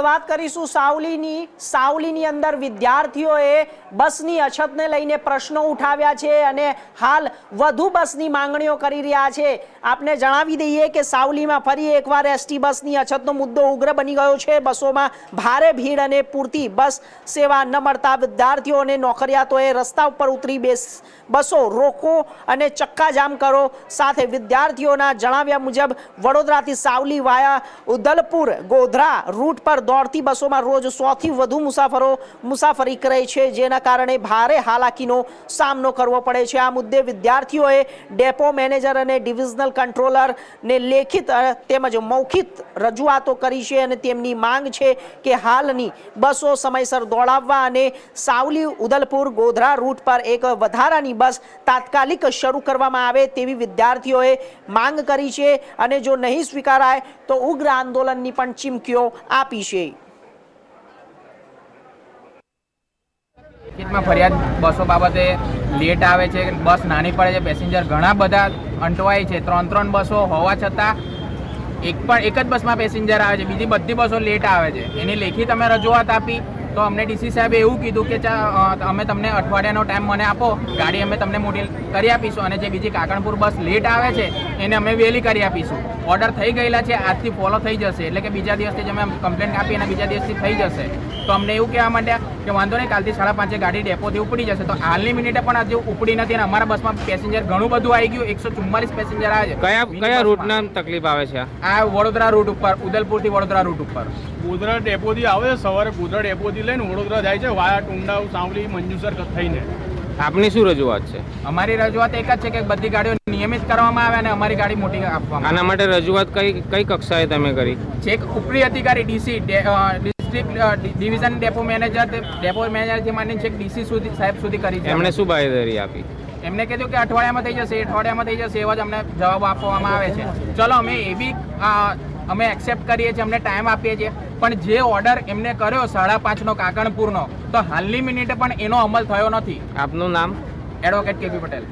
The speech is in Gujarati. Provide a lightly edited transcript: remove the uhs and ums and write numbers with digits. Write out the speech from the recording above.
વાત કરીશું સાવલીની અંદર વિદ્યાર્થીઓએ બસની અછતને લઈને પ્રશ્નો ઉઠાવ્યા છે અને હાલ વધુ બસની માંગણીઓ કરી રહ્યા છે। આપને જણાવી દઈએ કે સાવલીમાં ફરી એકવાર એસટી બસની અછતનો મુદ્દો ઉગ્ર બની ગયો છે। બસોમાં ભારે ભીડ અને પૂરતી બસ સેવા ન મળતા વિદ્યાર્થીઓ અને નોકરિયાતોએ રસ્તા ઉપર ઉતરી બસો રોકો અને ચક્કાજામ કરો। સાથે વિદ્યાર્થીઓના જણાવ્યા મુજબ વડોદરાથી સાવલી વાયા ઉદલપુર ગોધરા રૂટ પર દોડતી બસોમાં રોજ 100 થી વધુ મુસાફરો મુસાફરી કરે છે, જેના કારણે ભારે હાલાકીનો સામનો કરવો પડે છે। આ મુદ્દે વિદ્યાર્થીઓએ ડેપો મેનેજર અને ડિવિઝનલ કંટ્રોલરને લેખિત તેમજ મૌખિક રજૂઆતો કરી છે અને તેમની માંગ છે કે હાલની બસો સમયસર દોડાવવા અને સાવલી ઉદલપુર ગોધરા રૂટ પર એક વધારાની બસ તાત્કાલિક શરૂ કરવામાં આવે તેવી વિદ્યાર્થીઓએ માંગ કરી છે અને જો નહીં સ્વીકારાય તો ઉગ્ર આંદોલનની પણ ચીમકીઓ આપી છે। ફરિયાદ બસો બાબતે લેટ આવે છે, બસ નાની પડે છે, પેસેન્જર ઘણા બધા અંટવાય છે। 3 બસો હોવા છતાં એક જ બસમાં પેસેન્જર આવે છે, બીજી બધી બસો લેટ આવે છે। એની લેખિત અમે રજૂઆત આપી તો અમને ડીસી સાહેબે એવું કીધું કે અમે તમને અઠવાડિયાનો ટાઈમ મને આપો, ગાડી અમે તમને મોટી કરી આપીશું અને જે બીજી કાકણપુર બસ લેટ આવે છે એને અમે વહેલી કરી આપીશું। ઓર્ડર થઈ ગયેલા છે, આજથી ફોલો થઈ જશે, એટલે કે બીજા દિવસથી જ અમે કમ્પ્લેન્ટ આપી અને બીજા દિવસથી થઈ જશે। તો અમને એવું કહેવા માંડ્યા કે વાંધો નહીં, કાલથી 5:30 ગાડી ડેપોથી ઉપડી જશે। તો હાલની મિનિટે પણ હજુ ઉપડી નથી અને અમારા બસમાં પેસેન્જર ઘણું બધું આવી ગયું, 144 પેસેન્જર આવે છે। કયા રૂટના તકલીફ આવે છે? આ વડોદરા રૂટ ઉપર, ઉદલપુરથી વડોદરા રૂટ ઉપર ગોધરા ડેપોથી આવે છે, સવારે ગોધરા ડેપોથી લઈને વડોદરા જાય છે વાયા ટુંડાવ સાવલી મંજુસર થઈને। આપની શું રજૂઆત છે? અમારી રજૂઆત એક જ છે કે બધી ગાડીઓ નિયમિત કરવામાં આવે અને અમારી ગાડી મોટી આપવામાં આના માટે રજૂઆત કઈ કક્ષાએ તમે કરી? ચેક ઉપરી અધિકારી ડીસી ડિસ્ટ્રિક્ટ ડિવિઝન ડેપો મેનેજરથી માંડીને ચેક ડીસી સુધી સાહેબ સુધી કરી છે। એમણે શું બાંયધરી આપી? એમને કીધું કે અઠવાડિયામાં થઈ જશે, એવા જ અમને જવાબ આપવામાં આવે છે। ચલો અમે એ બી અમે એક્સેપ્ટ કરીએ છીએ, અમને ટાઈમ આપીએ છીએ, પણ જે ઓર્ડર એમને કર્યો 5:30નો કાકણપુરનો, તો હાલની મિનિટે પણ એનો અમલ થયો નથી। આપનું નામ? Advocate KP Patel.